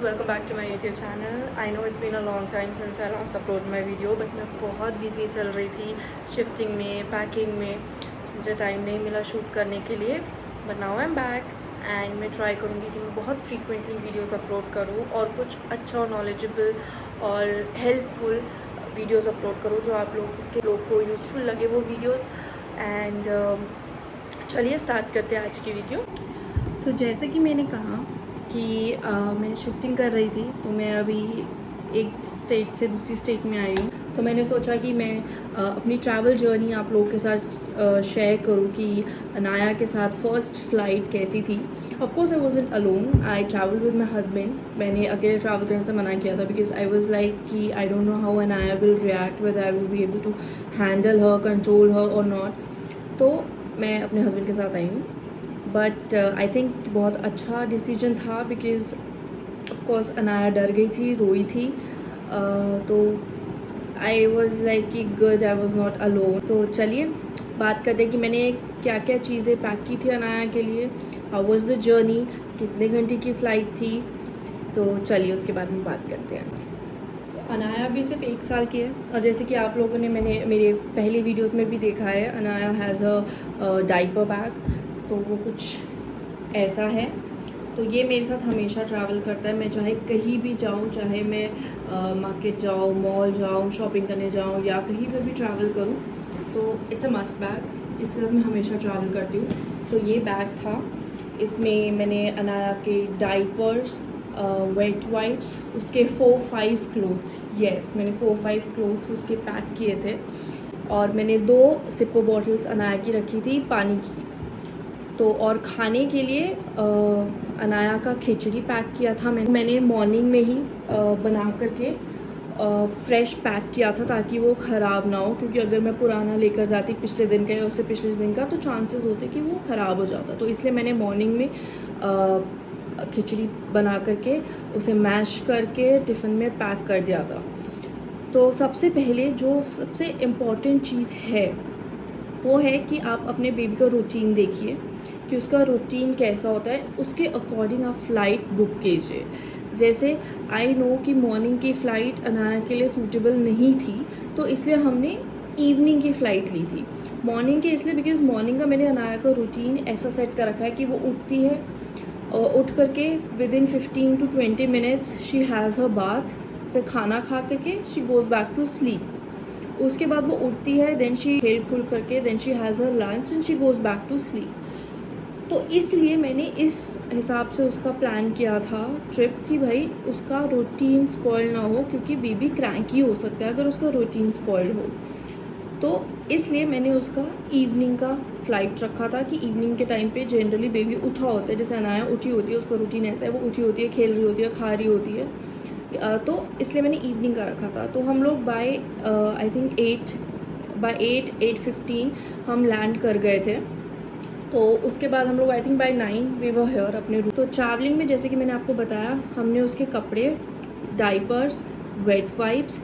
welcome back to my YouTube channel. I know it's been a long time since I last uploaded my video, but मैं बहुत busy चल रही थी shifting में, packing में, मुझे टाइम नहीं मिला शूट करने के लिए. But now I am back and मैं ट्राई करूँगी कि मैं बहुत फ्रीक्वेंटली वीडियोस अपलोड करूँ और कुछ अच्छा और नॉलेजेबल और हेल्पफुल वीडियोस अपलोड करूँ जो आप लोग को यूज़फुल लगे वो वीडियोस. एंड चलिए स्टार्ट करते हैं आज की वीडियो. तो जैसे कि मैंने कहा कि मैं शिफ्टिंग कर रही थी, तो मैं अभी एक स्टेट से दूसरी स्टेट में आई हूँ. तो मैंने सोचा कि मैं अपनी ट्रैवल जर्नी आप लोगों के साथ शेयर करूँ कि अनाया के साथ फ़र्स्ट फ़्लाइट कैसी थी. Of course I wasn't alone, I travel with my husband. मैंने अकेले ट्रैवल करने से मना किया था बिकॉज आई वाज लाइक कि I don't know how Anaya will react, whether I will be able to handle her, control her or not. तो मैं अपने हस्बैंड के साथ आई हूँ. बट आई थिंक बहुत अच्छा डिसीजन था बिकॉज़ ऑफ कोर्स अनाया डर गई थी, रोई थी. तो आई वॉज़ लाइक कि good I was not alone. तो चलिए बात करते हैं कि मैंने क्या क्या चीज़ें पैक की थी अनाया के लिए, हाउ वॉज़ द जर्नी, कितने घंटे की फ़्लाइट थी. तो चलिए उसके बारे में बात करते हैं. तो अनाया अभी सिर्फ 1 साल की है और जैसे कि आप लोगों ने मैंने मेरे पहले वीडियोज़ में भी देखा है, Anaya has a diaper bag. तो वो कुछ ऐसा है. तो ये मेरे साथ हमेशा ट्रैवल करता है. मैं चाहे कहीं भी जाऊँ, चाहे मैं मार्केट जाऊँ, मॉल जाऊँ, शॉपिंग करने जाऊँ या कहीं पर भी ट्रैवल करूँ, तो इट्स अ मस्ट बैग. इसके साथ मैं हमेशा ट्रैवल करती हूँ. तो ये बैग था. इसमें मैंने अनाया के डाइपर्स, वेट वाइप्स, उसके 4-5 क्लोथ्स, येस मैंने 4-5 क्लोथ्स उसके पैक किए थे. और मैंने 2 सिपर बॉटल्स अनाया की रखी थी पानी की. तो और खाने के लिए अनाया का खिचड़ी पैक किया था मैंने मॉर्निंग में ही बना करके फ्रेश पैक किया था ताकि वो ख़राब ना हो, क्योंकि अगर मैं पुराना लेकर जाती पिछले दिन का या उससे पिछले दिन का तो चांसेस होते कि वो ख़राब हो जाता. तो इसलिए मैंने मॉर्निंग में खिचड़ी बना करके उसे मैश करके टिफ़िन में पैक कर दिया था. तो सबसे पहले जो सबसे इम्पॉर्टेंट चीज़ है वो है कि आप अपने बेबी का रूटीन देखिए कि उसका रूटीन कैसा होता है, उसके अकॉर्डिंग आप फ़्लाइट बुक कीजिए. जैसे आई नो कि मॉर्निंग की फ़्लाइट अनाया के लिए सूटेबल नहीं थी, तो इसलिए हमने इवनिंग की फ़्लाइट ली थी. मॉर्निंग के इसलिए बिकॉज़ मॉर्निंग का मैंने अनाया का रूटीन ऐसा सेट कर रखा है कि वो उठती है, उठ करके within 15 to 20 minutes she has her bath, फिर खाना खा करके she goes back to sleep. उसके बाद वो उठती है, देन शी खेल खुल करके then she has her lunch and she goes back to sleep. तो इसलिए मैंने इस हिसाब से उसका प्लान किया था ट्रिप कि भाई उसका रूटीन स्पॉइल ना हो, क्योंकि बेबी क्रैंकी हो सकता है अगर उसका रूटीन स्पॉइल हो. तो इसलिए मैंने उसका इवनिंग का फ़्लाइट रखा था कि इवनिंग के टाइम पे जनरली बेबी उठा होता है, जैसे अनाया उठी होती है, उसका रूटीन ऐसा है, वो उठी होती है, खेल रही होती है, खा रही होती है. तो इसलिए मैंने इवनिंग का रखा था. तो हम लोग बाय आई थिंक 8:15 हम लैंड कर गए थे. तो उसके बाद हम लोग I think by 9 we were here अपने रूम. तो ट्रैवलिंग में जैसे कि मैंने आपको बताया, हमने उसके कपड़े, diapers, wet wipes,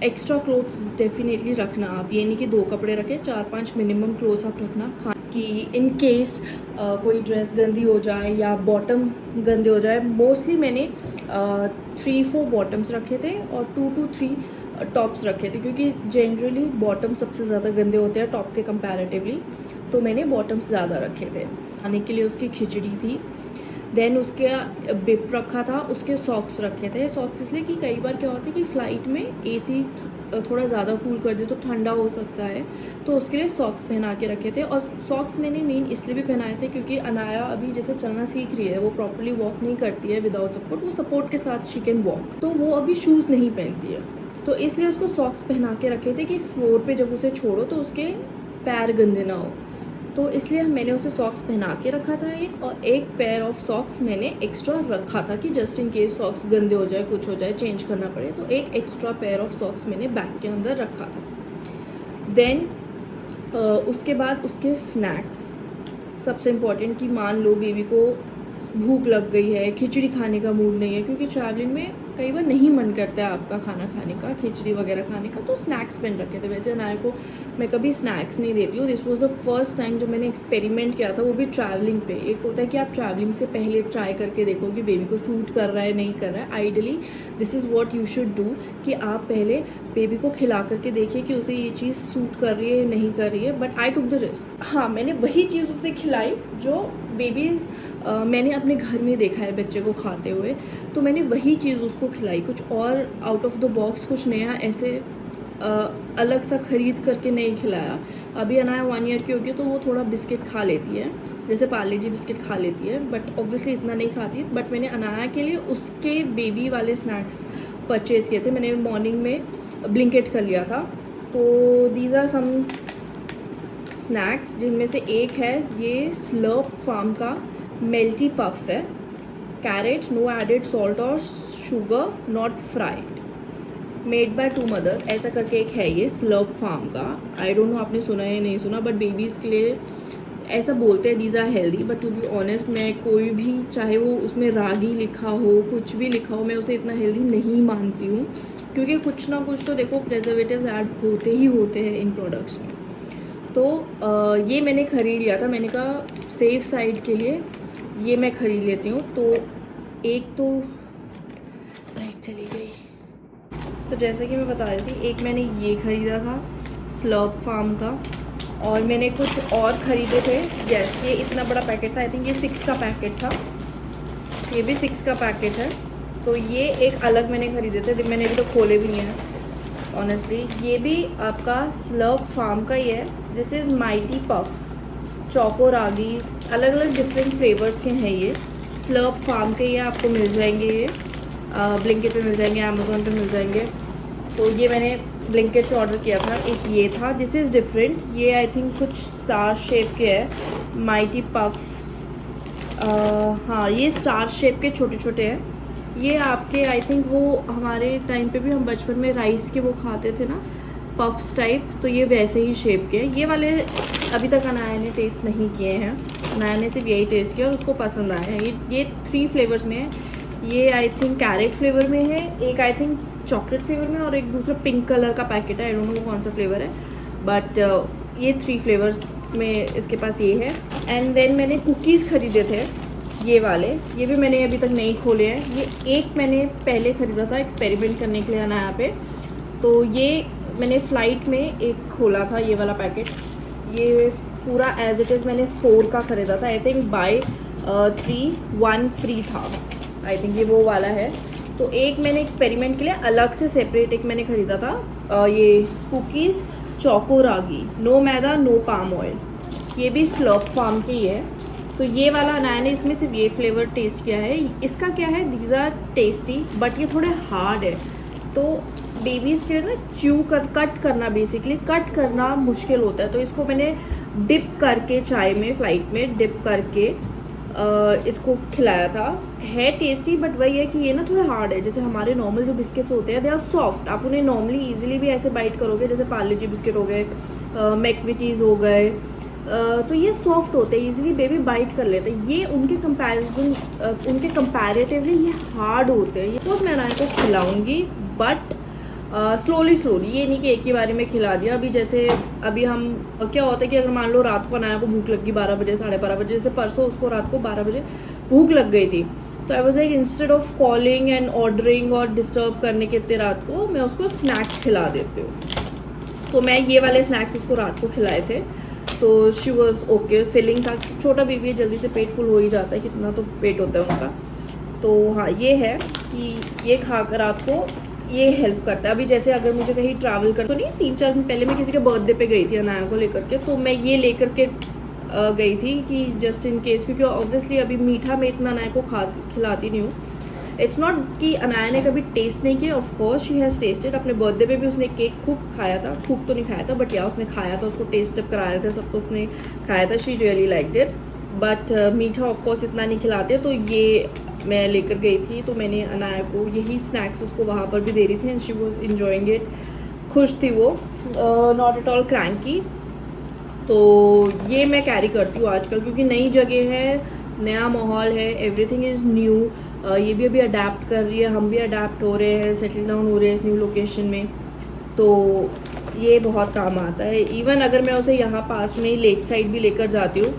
extra clothes definitely रखना आप. ये नहीं कि 2 कपड़े रखें, 4-5 मिनिमम क्लोथ्स आप रखना कि इन केस कोई ड्रेस गंदी हो जाए या बॉटम गंदे हो जाए. मोस्टली मैंने 3-4 बॉटम्स रखे थे और 2 to 3 टॉप्स रखे थे, क्योंकि जनरली बॉटम सबसे ज़्यादा गंदे होते हैं टॉप के कंपैरेटिवली. तो मैंने बॉटम्स ज़्यादा रखे थे. खाने के लिए उसकी खिचड़ी थी. देन उसके बिप रखा था, उसके सॉक्स रखे थे. सॉक्स इसलिए कि कई बार क्या होता है कि फ़्लाइट में एसी थोड़ा ज़्यादा कूल कर दे तो ठंडा हो सकता है, तो उसके लिए सॉक्स पहना के रखे थे. और सॉक्स मैंने मेन इसलिए भी पहनाए थे क्योंकि अनाया अभी जैसे चलना सीख रही है, वो प्रॉपर्ली वॉक नहीं करती है विदाउट सपोर्ट, वो सपोर्ट के साथ शी कैन वॉक. तो वो अभी शूज़ नहीं पहनती है, तो इसलिए उसको सॉक्स पहना के रखे थे कि फ्लोर पे जब उसे छोड़ो तो उसके पैर गंदे ना हो. तो इसलिए मैंने उसे सॉक्स पहना के रखा था एक, और एक पेयर ऑफ सॉक्स मैंने एक्स्ट्रा रखा था कि जस्ट इन केस सॉक्स गंदे हो जाए, कुछ हो जाए, चेंज करना पड़े, तो एक एक्स्ट्रा पेयर ऑफ सॉक्स मैंने बैग के अंदर रखा था. देन उसके बाद उसके स्नैक्स. सबसे इम्पॉर्टेंट कि मान लो बेबी को भूख लग गई है, खिचड़ी खाने का मूड नहीं है, क्योंकि ट्रैवलिंग में कई बार नहीं मन करता है आपका खाना खाने का, खिचड़ी वगैरह खाने का, तो स्नैक्स बन रखे थे। वैसे अनाया को मैं कभी स्नैक्स नहीं देती हूँ। This was the first time जब मैंने एक्सपेरिमेंट किया था, वो भी ट्रैवलिंग पे। एक होता है कि आप ट्रैवलिंग से पहले ट्राई करके देखो कि बेबी को सूट कर रहा है नहीं कर रहा है। Ideally this is what you should do कि आप पहले बेबी को खिला करके देखिए कि उसे ये चीज़ सूट कर रही है नहीं कर रही है। But I took the risk. हाँ, मैंने वही चीज़ उसे खिलाई जो बेबीज़ मैंने अपने घर में देखा है बच्चे को खाते हुए, तो मैंने वही चीज़ उसको खिलाई। कुछ और आउट ऑफ द बॉक्स, कुछ नया ऐसे अलग सा ख़रीद करके नहीं खिलाया। अभी अनाया 1 ईयर की होगी तो वो थोड़ा बिस्किट खा लेती है, जैसे पार्ले जी बिस्किट खा लेती है, बट ऑब्वियसली इतना नहीं खाती। बट मैंने अनाया के लिए उसके बेबी वाले स्नैक्स परचेज़ किए थे। मैंने मॉर्निंग में ब्लिंकिट कर लिया था। तो दीज आर सम स्नैक्स, जिनमें से एक है ये स्लर्प फार्म का मेल्टी पफ्स है। कैरेट, नो एडेड सॉल्ट और sugar, not fried, made by 2 mothers, ऐसा करके एक है ये स्लर्प फार्म का। आई डोंट नो आपने सुना है या नहीं सुना, बट बेबीज़ के लिए ऐसा बोलते हैं these are healthy. But to be honest, मैं कोई भी, चाहे वो उसमें रागी लिखा हो, कुछ भी लिखा हो, मैं उसे इतना हेल्दी नहीं मानती हूँ, क्योंकि कुछ ना कुछ तो देखो प्रिजर्वेटिव्स ऐड होते ही होते हैं इन प्रोडक्ट्स में। तो ये मैंने ख़रीद लिया था। मैंने कहा सेफ साइड के लिए ये मैं ख़रीद लेती हूँ। तो एक तो लाइट चली गई। तो जैसे कि मैं बता रही थी, एक मैंने ये ख़रीदा था स्लर्प फार्म का, और मैंने कुछ और ख़रीदे थे। यस, ये इतना बड़ा पैकेट था, आई थिंक ये 6 का पैकेट था, ये भी 6 का पैकेट है। तो ये एक अलग मैंने ख़रीदे थे, मैंने अभी तो खोले भी नहीं हैं ऑनेस्टली। ये भी आपका स्लर्प फार्म का ही है। This is Mighty Puffs, choco ragi, अलग अलग डिफरेंट फ्लेवर्स के हैं ये। स्लर्प फार्म के ये आपको मिल जाएंगे, ये ब्लिंकिट पे मिल जाएंगे, अमेज़ॉन पे मिल जाएंगे। तो ये मैंने ब्लिंकिट से ऑर्डर किया था। एक ये था, दिस इज़ डिफरेंट, ये आई थिंक कुछ स्टार शेप के है, माइटी पफ्स। हाँ, ये स्टार शेप के छोटे छोटे हैं। ये आपके आई थिंक वो हमारे टाइम पे भी, हम बचपन में राइस के वो खाते थे ना, पफ्स टाइप, तो ये वैसे ही शेप के हैं। ये वाले अभी तक अनाया ने टेस्ट नहीं किए हैं, अनाया ने सिर्फ यही टेस्ट किया और उसको पसंद आया है। ये 3 फ्लेवर्स में है। ये आई थिंक कैरेट फ्लेवर में है, एक आई थिंक चॉकलेट फ्लेवर में, और एक दूसरा पिंक कलर का पैकेट है। आई डोंट नो कौन सा फ्लेवर है, बट ये 3 फ्लेवर्स में इसके पास ये है। एंड देन मैंने कुकीज़ ख़रीदे थे ये वाले, ये भी मैंने अभी तक नहीं खोले हैं। ये एक मैंने पहले ख़रीदा था एक्सपेरिमेंट करने के लिए अनाया पे, तो ये मैंने फ़्लाइट में एक खोला था ये वाला पैकेट। ये पूरा एज इट इज़ मैंने 4 का ख़रीदा था, आई थिंक बाय 3 1 फ्री था, आई थिंक ये वो वाला है। तो एक मैंने एक्सपेरिमेंट के लिए अलग से सेपरेट एक मैंने ख़रीदा था, ये कुकीज़ चोको रागी, नो मैदा नो पाम ऑयल, ये भी स्लर्प फार्म की है। तो ये वाला अनाया ने इसमें सिर्फ ये फ्लेवर टेस्ट किया है। इसका क्या है, दीज आर टेस्टी बट ये थोड़े हार्ड है, तो बेबीज़ के लिए ना कट करना, बेसिकली कट करना मुश्किल होता है। तो इसको मैंने डिप करके चाय में, फ़्लाइट में डिप करके इसको खिलाया था। है टेस्टी, बट वही है कि ये ना थोड़ा हार्ड है। जैसे हमारे नॉर्मल जो बिस्किट्स होते हैं दे आर सॉफ्ट, आप उन्हें नॉर्मली इजीली भी ऐसे बाइट करोगे, जैसे पार्ले जी बिस्किट हो गए, मैकविटीज़ हो गए, तो ये सॉफ्ट होते हैं, इजीली बेबी बाइट कर लेते हैं। ये उनके कंपैरेटिवली ये हार्ड होते हैं। ये तो मैं अनाया को खिलाऊँगी, बट स्लोली, ये नहीं कि एक ही बारी में खिला दिया। अभी जैसे अभी हम क्या होता है कि अगर मान लो रात को अनाया को भूख लगी 12 बजे, 12:30 बजे, जैसे परसों उसको रात को 12 बजे भूख लग गई थी, तो आई was like instead of calling and ordering और डिस्टर्ब करने के इतने रात को, मैं उसको स्नैक्स खिला देती हूँ। तो मैं ये वाले स्नैक्स उसको रात को खिलाए थे, तो शी वॉज ओके, फीलिंग था। छोटा बेबी है, जल्दी से पेट फुल हो ही जाता है, कितना तो पेट होता है उनका। तो हाँ, ये है कि ये खा कर रात को ये हेल्प करता है। अभी जैसे अगर मुझे कहीं ट्रैवल कर, तो नहीं 3-4 दिन पहले मैं किसी के बर्थडे पे गई थी अनाया को लेकर के, तो मैं ये लेकर के गई थी कि जस्ट इन केस, क्योंकि ऑब्वियसली अभी मीठा मैं इतना अनाया को खिलाती नहीं हूँ। इट्स नॉट कि अनाया ने कभी टेस्ट नहीं किया, of course she has tested. अपने बर्थडे पे भी उसने केक खूब खाया था, खूब तो नहीं खाया था, बट या उसने खाया था, उसको टेस्ट जब करा रहे थे सब तो उसने खाया था, she really liked it. But मीठा ऑफ कोर्स इतना नहीं खिलाते, तो ये मैं लेकर गई थी। तो मैंने अनाया को यही स्नैक्स उसको वहाँ पर भी दे रही थी, and she was enjoying it, खुश थी वो, नॉट एट ऑल क्रैंकी। तो ये मैं कैरी करती हूँ आजकल, क्योंकि नई जगह है, नया माहौल है, एवरीथिंग इज़ न्यू। ये भी अभी अडेप्ट कर रही है, हम भी अडेप्ट हो रहे हैं, सेटल डाउन हो रहे हैं इस न्यू लोकेशन में, तो ये बहुत काम आता है। इवन अगर मैं उसे यहाँ पास में ही लेक साइड भी लेकर जाती हूँ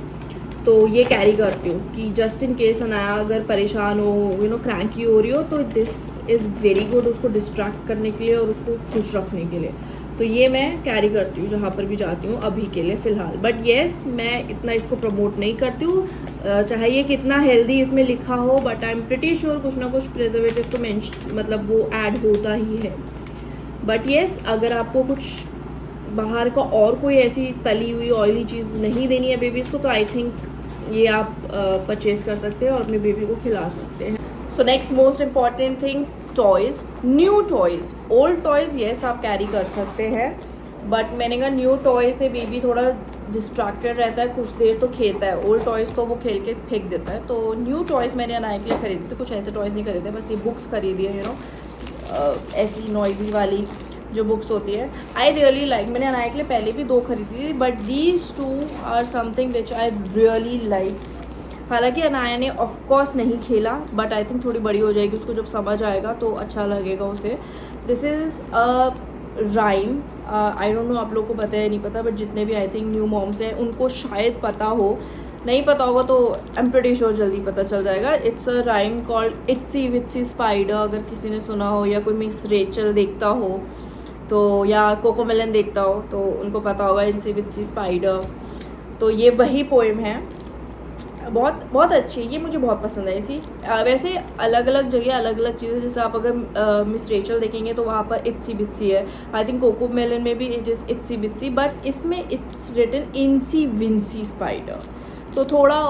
तो ये कैरी करती हूँ कि जस्ट इन केस अनाया अगर परेशान हो, क्रैंकी हो रही हो, तो दिस इज़ वेरी गुड उसको डिस्ट्रैक्ट करने के लिए और उसको खुश रखने के लिए। तो ये मैं कैरी करती हूँ जहाँ पर भी जाती हूँ अभी के लिए फ़िलहाल। बट येस, मैं इतना इसको प्रमोट नहीं करती हूँ, चाहे ये कितना हेल्दी इसमें लिखा हो, but I am pretty sure कुछ ना कुछ प्रिजर्वेटिव तो मतलब वो ऐड होता ही है। बट येस, अगर आपको कुछ बाहर का और कोई ऐसी तली हुई ऑयली चीज़ नहीं देनी है बेबीज़ को, तो आई थिंक ये आप परचेज़ कर सकते हैं और अपने बेबी को खिला सकते हैं। So next most important thing, toys, new toys. Old toys yes आप कैरी कर सकते हैं, बट मैंने कहा न्यू टॉय से बेबी थोड़ा डिस्ट्रैक्टेड रहता है, कुछ देर तो खेलता है, ओल्ड टॉयज़ को वो खेल के फेंक देता है। तो न्यू टॉयज़ मैंने अनाया के लिए खरीदे थे, कुछ ऐसे टॉयज़ नहीं खरीदे, बस ये बुक्स खरीदी है, ऐसी नॉइजी वाली जो बुक्स होती है। आई रियली लाइक, मैंने अनाया के लिए पहले भी 2 खरीदी थी, but these 2 are something which I really like. हालांकि अनाया ने ऑफकोर्स नहीं खेला, बट आई थिंक थोड़ी बड़ी हो जाएगी, उसको जब समझ आएगा तो अच्छा लगेगा उसे। This is a rhyme, I don't no आप लोगों को पता है नहीं पता, बट जितने भी आई थिंक न्यू मॉम्स हैं उनको शायद पता हो, नहीं पता होगा तो आई एम प्रीटी श्योर जल्दी पता चल जाएगा। It's a rhyme called itsy witsy spider, अगर किसी ने सुना हो या कोई मिस रेचल देखता हो तो, या कोकोमेलन देखता हो तो उनको पता होगा इट्सी विट्सी स्पाइडर। तो ये वही पोएम है, बहुत बहुत अच्छी, ये मुझे बहुत पसंद है इसी। वैसे अलग अलग जगह अलग अलग चीज़ें, जैसे आप अगर मिस रेचल देखेंगे तो वहाँ पर इट्सी बिट्सी है, आई थिंक कोकोमेलन में भी इट इज़ इट्सी बिट्सी, बट इसमें इट्स रिटन इनसी विंसी स्पाइडर। तो थोड़ा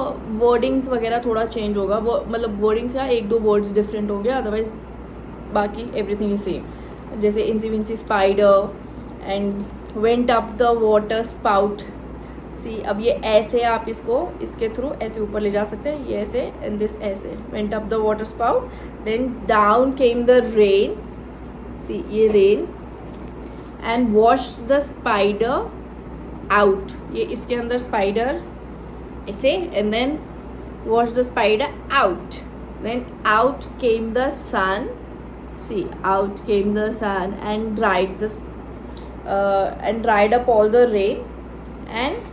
वर्डिंग्स वगैरह थोड़ा चेंज होगा, वो मतलब वर्डिंग्स या 1-2 वर्ड्स डिफरेंट होंगे, अदरवाइज बाकी एवरीथिंग इज सेम। जैसे incy wincy spider and went up the water spout. See, अब ये ऐसे आप इसके थ्रू ऐसे ऊपर ले जा सकते हैं, ये ऐसे एंड दिस ऐसे, went up the water spout, then down came the rain, see ये rain, and wash the spider out, ये इसके अंदर स्पाइडर ऐसे, and then wash the spider out, then out came the sun, see out came the sun and dried up all the rain, and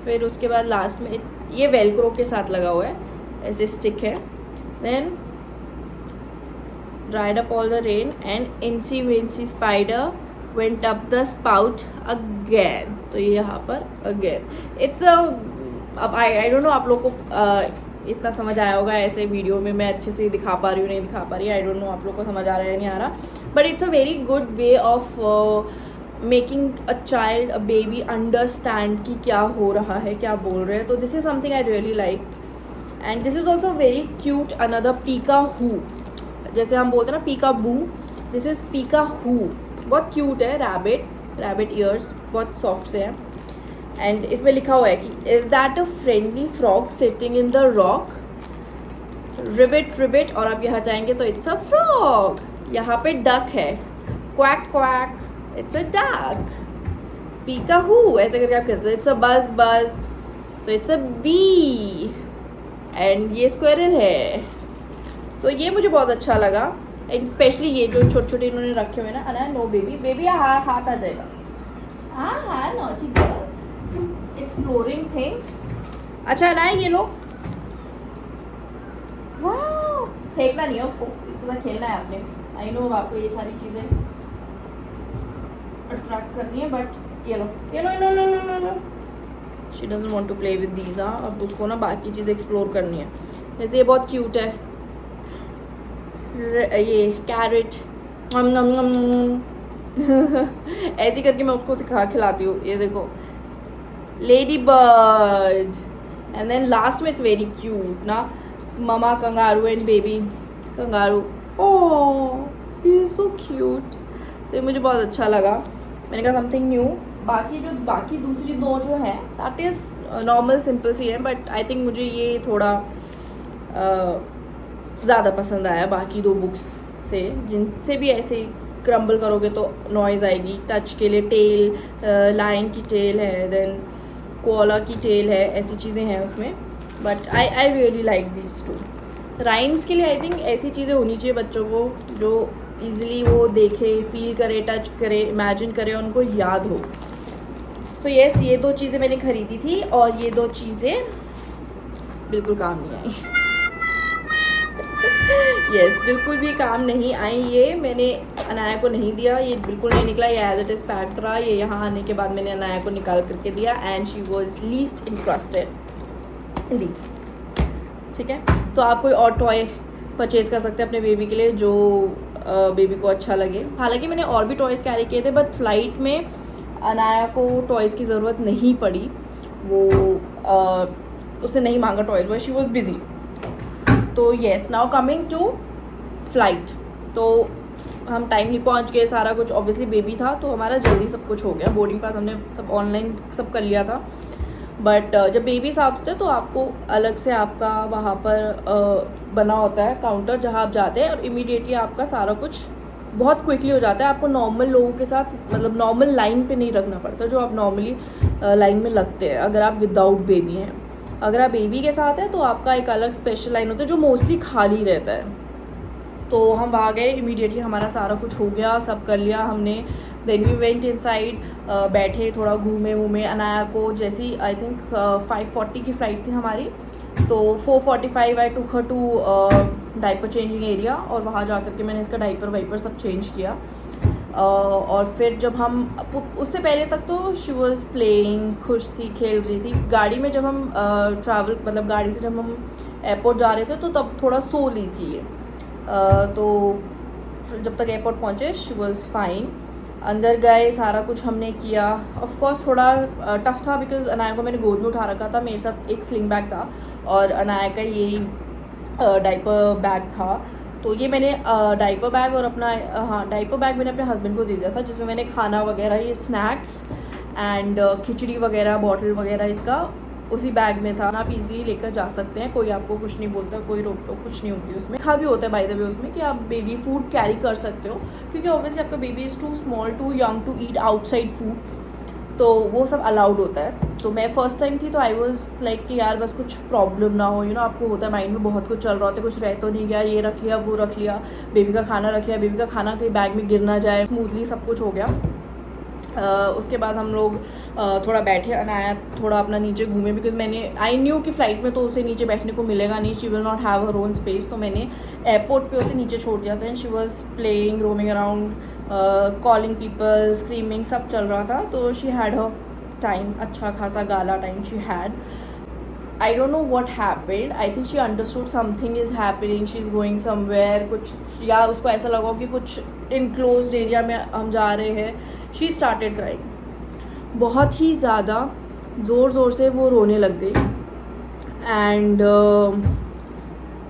फिर उसके बाद last में ये Velcro के साथ लगा हुआ है, ऐसे स्टिक है, then dried up all the rain and incy wincy spider went up the spout again। तो ये यहाँ पर again, it's a, अब I don't know आप लोग को इतना समझ आया होगा, ऐसे वीडियो में मैं अच्छे से दिखा पा रही हूँ नहीं दिखा पा रही, आई डोंट नो आप लोग को समझ आ रहा है नहीं आ रहा, but it's a very good way of making a child, a baby understand कि क्या हो रहा है, क्या बोल रहे हैं। तो this is something I really like, and this is also very cute. Another पीका हू, जैसे हम बोलते हैं ना पीका बू, दिस इज पीका हू, बहुत क्यूट है, रैबिट ईयर्स बहुत सॉफ्ट से हैं, एंड इसमें लिखा हुआ है कि is that a friendly frog sitting in the rock, ribbit ribbit, और आप यहाँ जाएंगे तो इट्स अ फ्रॉग, यहाँ पे डक है, quack quack, it's a duck, पीका हू ऐसे करके आप कह सकते, इट्स अ बज बज, तो इट्स अ बी, एंड ये स्क्वेरल है। तो ये मुझे बहुत अच्छा लगा, एंड स्पेशली ये जो छोटे छोटे इन्होंने रखे हुए ना, अना नो बेबी हाथ आ जाएगा, हाँ नॉटी गर्ल, एक्सप्लोरिंग थिंग्स। अच्छा है ना, ये लो, वाह, फेंकना नहीं है उसको, इसके साथ खेलना है आपने। आई नो आपको ये सारी चीज़ें अट्रैक्ट करनी है, बट ये लो, she doesn't want to play with these. अब उसको ना बाकी चीज़ें एक्सप्लोर करनी है, जैसे ये बहुत क्यूट है, ये कैरेट ऐसी करके मैं उसको खिलाती हूँ, ये देखो lady bird, and then last में इट्स वेरी क्यूट ना, mama kangaroo and baby kangaroo, oh ये सो क्यूट। तो ये मुझे बहुत अच्छा लगा, मैंने कहा समथिंग न्यू। बाकी दूसरी 2 जो है दैट इज़ नॉर्मल सिंपल सी है, बट आई थिंक मुझे ये थोड़ा ज़्यादा पसंद आया बाकी 2 बुक्स से, जिनसे भी ऐसे क्रम्बल करोगे तो नॉइज़ आएगी। टच के लिए टेल, लायन की टेल है, देन कोआला की टेल है, ऐसी चीज़ें हैं उसमें, but I really like these 2। Rhymes के लिए आई थिंक ऐसी चीज़ें होनी चाहिए बच्चों को जो ईज़िली वो देखे, फील करे, टच करे, इमेजिन करे, उनको याद हो। तो यस, ये 2 चीज़ें मैंने ख़रीदी थी और ये 2 चीज़ें बिल्कुल काम नहीं आई। यस, बिल्कुल भी काम नहीं आई। ये मैंने अनाया को नहीं दिया, ये बिल्कुल नहीं निकला, ये एज इट इज़ पैक्ड रहा। ये यहाँ आने के बाद मैंने अनाया को निकाल करके दिया and she was least interested in these. ठीक है, तो आप कोई और टॉय परचेज़ कर सकते हैं अपने बेबी के लिए जो बेबी को अच्छा लगे। हालांकि मैंने और भी टॉयज़ कैरी किए थे, बट फ्लाइट में अनाया को टॉयज़ की ज़रूरत नहीं पड़ी। वो उसने नहीं मांगा टॉयज़, वो शी वॉज बिज़ी। तो yes, now coming to flight. तो हम टाइमली पहुंच गए, सारा कुछ, ऑब्वियसली बेबी था तो हमारा जल्दी सब कुछ हो गया। बोर्डिंग पास हमने सब ऑनलाइन सब कर लिया था। बट जब बेबी साथ होते हैं तो आपको अलग से आपका वहाँ पर बना होता है काउंटर जहाँ आप जाते हैं, और इमीडिएटली आपका सारा कुछ बहुत क्विकली हो जाता है। आपको नॉर्मल लोगों के साथ, मतलब नॉर्मल लाइन पे नहीं रखना पड़ता जो आप नॉर्मली लाइन में लगते हैं अगर आप विदाउट बेबी हैं। अगर आप बेबी के साथ हैं तो आपका एक अलग स्पेशल लाइन होता है जो मोस्टली खाली रहता है। तो हम वहाँ गए, इमीडिएटली हमारा सारा कुछ हो गया, सब कर लिया हमने। देन वी वेंट इनसाइड, बैठे, थोड़ा घूमे वूमे। अनाया को जैसी आई थिंक 5:40 की फ़्लाइट थी हमारी, तो 4:45 I took her to diaper changing area, और वहाँ जा कर के मैंने इसका डाइपर वाइपर सब चेंज किया। और फिर जब हम, उससे पहले तक तो शी वॉज़ प्लेइंग, खुश थी, खेल रही थी। गाड़ी में जब हम ट्रैवल, मतलब गाड़ी से जब हम एयरपोर्ट जा रहे थे तो तब थोड़ा सो ली थी ये। तो जब तक एयरपोर्ट पहुँचे शी वॉज़ फाइन। अंदर गए, सारा कुछ हमने किया। ऑफ कोर्स थोड़ा टफ था बिकॉज अनाया को मैंने गोद में उठा रखा था, मेरे साथ एक स्लिंग बैग था और अनाया का यही डाइपर बैग था। तो ये मैंने डाइपर बैग और अपना डाइपर बैग मैंने अपने हस्बैंड को दे दिया था, जिसमें मैंने खाना वगैरह, ये स्नैक्स एंड खिचड़ी वगैरह, बॉटल वगैरह इसका उसी बैग में था। आप इजीली लेकर जा सकते हैं, कोई आपको कुछ नहीं बोलता, कोई रोक टोक कुछ नहीं होती उसमें। लिखा भी होता है बाय द वे उसमें कि आप बेबी फूड कैरी कर सकते हो, क्योंकि ऑब्वियसली आपका baby is too small, too young to eat outside food, तो वो सब अलाउड होता है। तो मैं फ़र्स्ट टाइम थी तो आई वॉज लाइक कि यार बस कुछ प्रॉब्लम ना हो, आपको होता है माइंड में बहुत कुछ चल रहा होता है, कुछ रह तो नहीं गया, ये रख लिया, वो रख लिया, बेबी का खाना रख लिया, बेबी का खाना कहीं बैग में गिर ना जाए। स्मूथली सब कुछ हो गया। उसके बाद हम लोग थोड़ा बैठे, अनाया थोड़ा अपना नीचे घूमे, बिकॉज मैंने आई न्यू कि फ़्लाइट में तो उसे नीचे बैठने को मिलेगा नहीं, she will not have her own space. तो मैंने एयरपोर्ट पे उसे नीचे छोड़ दिया था and she was playing, roaming around, calling people, screaming, सब चल रहा था। तो शी हैड हर टाइम, अच्छा खासा gala time she had. I don't know what happened. I think she understood something is happening. She's going somewhere. कुछ, या उसको ऐसा लगा कि कुछ enclosed area में हम जा रहे हैं। She started crying. बहुत ही ज़्यादा ज़ोर से वो रोने लग गई। And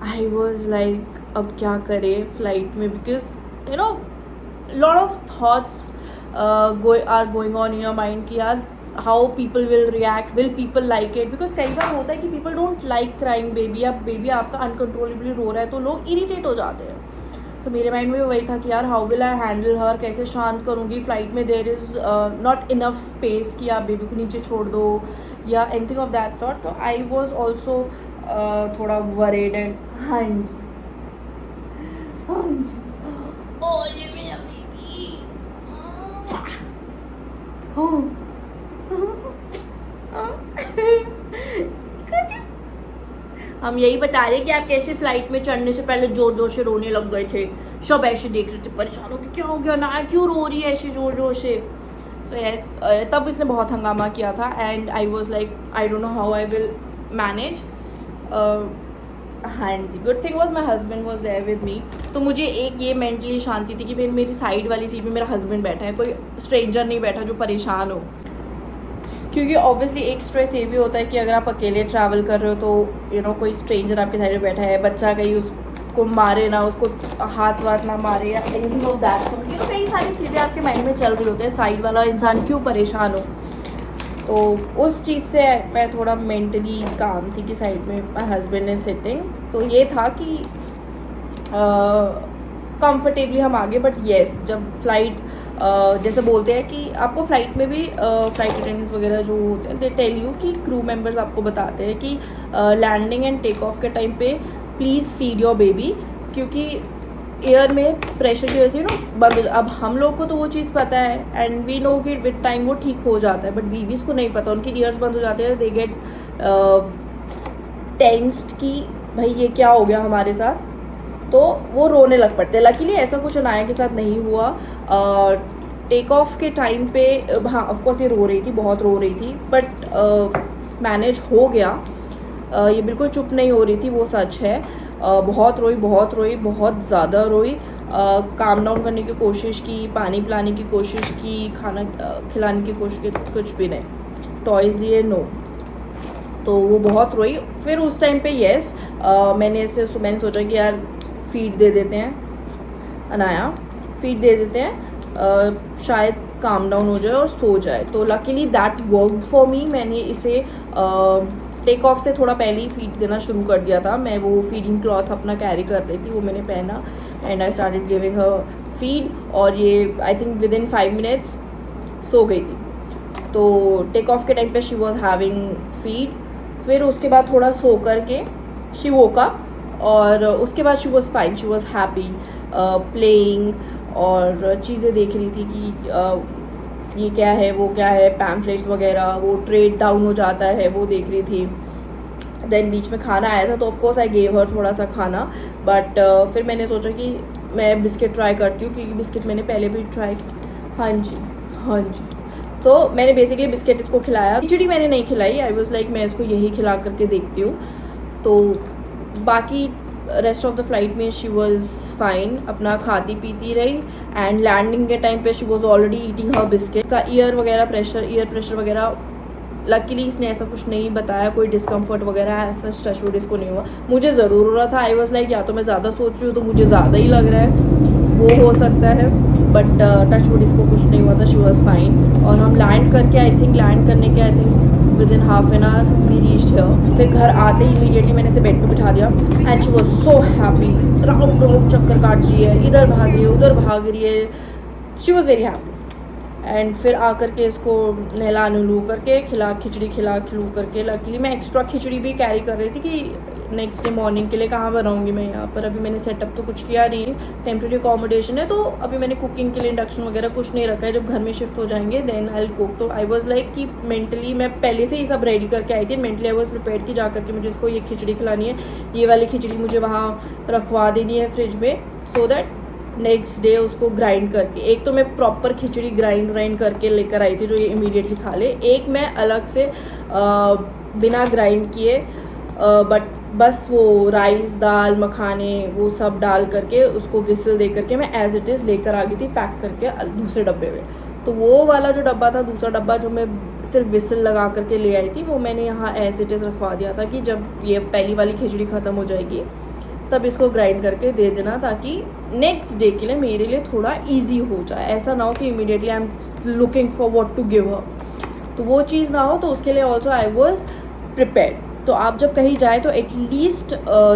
I was like, अब क्या करें फ़्लाइट में, because lot of thoughts are going on in your mind कि यार how people will react, will people like it, because कई बार होता है कि people don't like crying baby, या बेबी आपका अनकंट्रोलेबली रो रहा है तो लोग इरीटेट हो जाते हैं। तो मेरे माइंड में वही था कि यार हाउ विल आई हैंडल हर, कैसे शांत करूँगी। फ़्लाइट में there is not enough space कि आप बेबी को नीचे छोड़ दो या एनीथिंग ऑफ दैट सॉर्ट। तो आई वॉज ऑल्सो थोड़ा वरीड एंड हाँ जी ओ ये मेरा बेबी हम यही बता रहे कि आप कैसे फ़्लाइट में चढ़ने से पहले ज़ोर ज़ोर से रोने लग गए थे। सब ऐसे देख रहे थे परेशान हो कि क्या हो गया, ना क्यों रो रही है ऐसे ज़ोर ज़ोर से। तो यस, तब इसने बहुत हंगामा किया था and I was like I don't know how I will manage. हाँ जी, good thing was my husband was there with me. तो मुझे एक ये मेंटली शांति थी कि भाई मेरी साइड वाली सीट में मेरा हस्बैंड बैठा है, कोई स्ट्रेंजर नहीं बैठा जो परेशान हो। क्योंकि ऑब्वियसली एक स्ट्रेस ये भी होता है कि अगर आप अकेले ट्रैवल कर रहे हो तो कोई स्ट्रेंजर आपके साइड में बैठा है, बच्चा कहीं उसको मारे ना, उसको हाथ वाथ ना मारे या एनीथिंग ऑफ दैट सॉर्ट, कई सारी चीज़ें आपके माइंड में चल रही होती है, साइड वाला इंसान क्यों परेशान हो। तो उस चीज़ से मैं थोड़ा मेंटली काम थी कि साइड में माई हस्बैंड इज सिटिंग। तो ये था कि कंफर्टेबली हम आगे। बट येस, जब फ़्लाइट जैसे बोलते हैं कि आपको फ़्लाइट में भी फ़्लाइट अटेंडेंट्स वगैरह जो होते हैं दे टेल यू कि क्रू मेंबर्स आपको बताते हैं कि लैंडिंग एंड टेक ऑफ के टाइम पे प्लीज़ फीड योर बेबी, क्योंकि एयर में प्रेशर की वजह से बंद। अब हम लोग को तो वो चीज़ पता है एंड वी नो कि विद टाइम वो ठीक हो जाता है, बट बेबीज़ को नहीं पता, उनके ईयर्स बंद हो जाते हैं, दे गेट टेंस्ड कि भाई ये क्या हो गया हमारे साथ, तो वो रोने लग पड़ते हैं। लकीली ऐसा कुछ अनाया के साथ नहीं हुआ। टेक ऑफ के टाइम पे हाँ ऑफकोर्स ये रो रही थी, बहुत रो रही थी, बट मैनेज हो गया। ये बिल्कुल चुप नहीं हो रही थी, वो सच है। बहुत रोई, बहुत ज़्यादा रोई। काम डाउन करने की कोशिश की, पानी पिलाने की कोशिश की, खाना खिलाने की कोशिश की, कुछ भी नहीं। टॉयज़ दिए, नो। तो वो बहुत रोई। फिर उस टाइम पे मैंने सोचा कि यार फीड दे देते हैं, अनाया फीड दे देते हैं, शायद काम डाउन हो जाए और सो जाए। तो luckily that worked for me. मैंने इसे टेक ऑफ से थोड़ा पहले ही फीड देना शुरू कर दिया था। मैं वो फीडिंग क्लॉथ अपना कैरी कर रही थी, वो मैंने पहना and I started giving her feed, और ये I think with in 5 minutes so गई थी। तो टेक ऑफ के टाइम पे शी वॉज हैविंग फीड। फिर उसके बाद थोड़ा सो करके शी वोक अप, और उसके बाद she was fine, she was happy playing, और चीज़ें देख रही थी कि ये क्या है, वो क्या है, पैम्फलेट्स वगैरह, वो ट्रेड डाउन हो जाता है, वो देख रही थी। देन बीच में खाना आया था, तो ऑफकोर्स आई गेव हर थोड़ा सा खाना, बट फिर मैंने सोचा कि मैं बिस्किट ट्राई करती हूँ, क्योंकि बिस्किट मैंने पहले भी ट्राई। हाँ जी। तो मैंने बेसिकली बिस्किट इसको खिलाया, खिचड़ी मैंने नहीं खिलाई। आई वॉज लाइक मैं इसको यही खिला करके देखती हूँ। तो बाकी रेस्ट ऑफ द फ्लाइट में शी वॉज फाइन, अपना खाती पीती रही। एंड लैंडिंग के टाइम पे she was already eating her biscuit. का ईयर प्रेशर वगैरह लकीली इसने ऐसा कुछ नहीं बताया, कोई डिस्कम्फर्ट वगैरह ऐसा टचवुड इसको नहीं हुआ। मुझे ज़रूर हो रहा था, आई वॉज लाइक या तो मैं ज़्यादा सोच रही हूँ तो मुझे ज़्यादा ही लग रहा है, वो हो सकता है, बट टचवुड इसको कुछ नहीं हुआ था, शी वॉज फाइन। और हम लैंड करके लैंड करने के within half an hour we reached here. फिर घर आते ही इमीडिएटली मैंने इसे बेड पे बिठा दिया and she was so happy. Round चक्कर काट रही है, इधर भाग रही है, उधर भाग रही है, she was very happy. And फिर आकर के इसको नहला नुलू करके खिचड़ी खिलू करके, लकीली मैं एक्स्ट्रा खिचड़ी भी कैरी कर रही थी कि नेक्स्ट डे मॉर्निंग के लिए कहाँ बनाऊंगी मैं यहाँ पर। अभी मैंने सेटअप तो कुछ किया नहीं, टेम्प्रेरी अकोमोडेशन है, तो अभी मैंने कुकिंग के लिए इंडक्शन वगैरह कुछ नहीं रखा है। जब घर में शिफ्ट हो जाएंगे देन आई विल कुक। तो आई वाज लाइक कि मेंटली मैं पहले से ही सब रेडी करके आई थी, मेंटली आई वाज प्रिपेयर्ड कि जा करके मुझे इसको ये खिचड़ी खिलानी है, ये वाली खिचड़ी मुझे वहाँ रखवा देनी है फ्रिज में, सो दैट नेक्स्ट डे उसको ग्राइंड करके, एक तो मैं प्रॉपर खिचड़ी ग्राइंड करके लेकर आई थी जो ये इमीडिएटली खा ले, एक मैं अलग से बिना ग्राइंड किए बट बस वो राइस दाल मखाने वो सब डाल करके उसको विसल दे करके मैं एज इट इज़ लेकर आ गई थी पैक करके दूसरे डब्बे में। तो वो वाला जो डब्बा था, दूसरा डब्बा जो मैं सिर्फ विसल लगा करके ले आई थी, वो मैंने यहाँ एज इट इज़ रखवा दिया था कि जब ये पहली वाली खिचड़ी ख़त्म हो जाएगी तब इसको ग्राइंड करके दे देना, ताकि नेक्स्ट डे के लिए मेरे लिए थोड़ा ईजी हो जाए। ऐसा ना हो कि immediately I am looking for what to give her, तो वो चीज़ ना हो। तो उसके लिए ऑल्सो आई वॉज प्रिपेयर्ड। तो आप जब कहीं जाए तो एटलीस्ट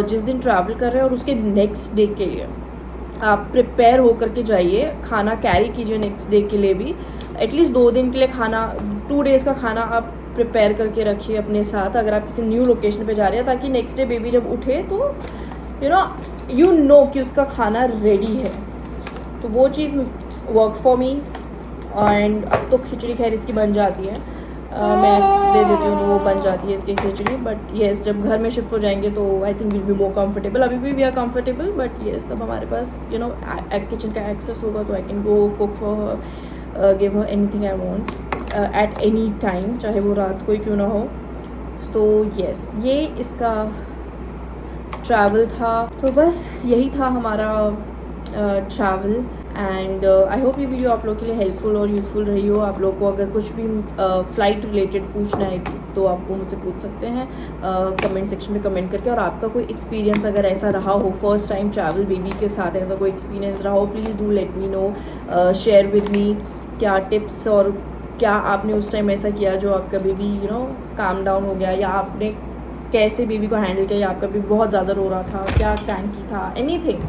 जिस दिन ट्रैवल कर रहे हैं और उसके नेक्स्ट डे के लिए आप प्रिपेयर होकर के जाइए, खाना कैरी कीजिए नेक्स्ट डे के लिए भी। एटलीस्ट 2 दिन के लिए खाना, 2 डेज़ का खाना आप प्रिपेयर करके रखिए अपने साथ अगर आप किसी न्यू लोकेशन पे जा रहे हैं, ताकि नेक्स्ट डे बेबी जब उठे तो यू नो कि उसका खाना रेडी है। तो वो चीज़ वर्क फॉर मी। एंड अब तो खिचड़ी खैर इसकी बन जाती है, मैं दे देती हूँ तो वो बन जाती है इसकी खिचड़ी। बट येस, जब घर में शिफ्ट हो जाएंगे तो I think will be more comfortable. अभी भी we are comfortable, but yes तब हमारे पास किचन का एक्सेस होगा, तो I can go cook for her, give her anything I want at any time, चाहे वो रात को ही क्यों ना हो। तो येस, ये इसका ट्रैवल था। तो बस यही था हमारा ट्रैवल। एंड आई होप ये वीडियो आप लोग के लिए हेल्पफुल और यूज़फुल रही हो। आप लोग को अगर कुछ भी फ़्लाइट रिलेटेड पूछना है तो आपको मुझसे पूछ सकते हैं कमेंट सेक्शन में कमेंट करके। और आपका कोई एक्सपीरियंस अगर ऐसा रहा हो, फर्स्ट टाइम ट्रैवल बेबी के साथ ऐसा कोई एक्सपीरियंस रहा हो, please do let me no, share with me क्या टिप्स और क्या आपने उस टाइम ऐसा किया जो आपका बेबी काम डाउन हो गया, या आपने कैसे बेबी को हैंडल किया, या आपका बेबी बहुत ज़्यादा रो रहा था, क्या टैंकी था, anything.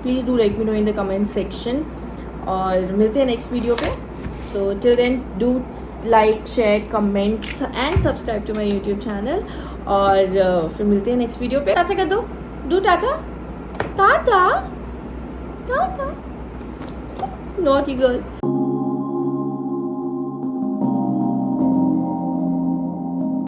Please do let me know in the comment section. और मिलते हैं नेक्स्ट वीडियो पे। So till then do like share comments and subscribe to my YouTube channel. और फिर मिलते हैं नेक्स्ट वीडियो पे। अच्छा कर दो। Do Tata Tata Tata naughty girl.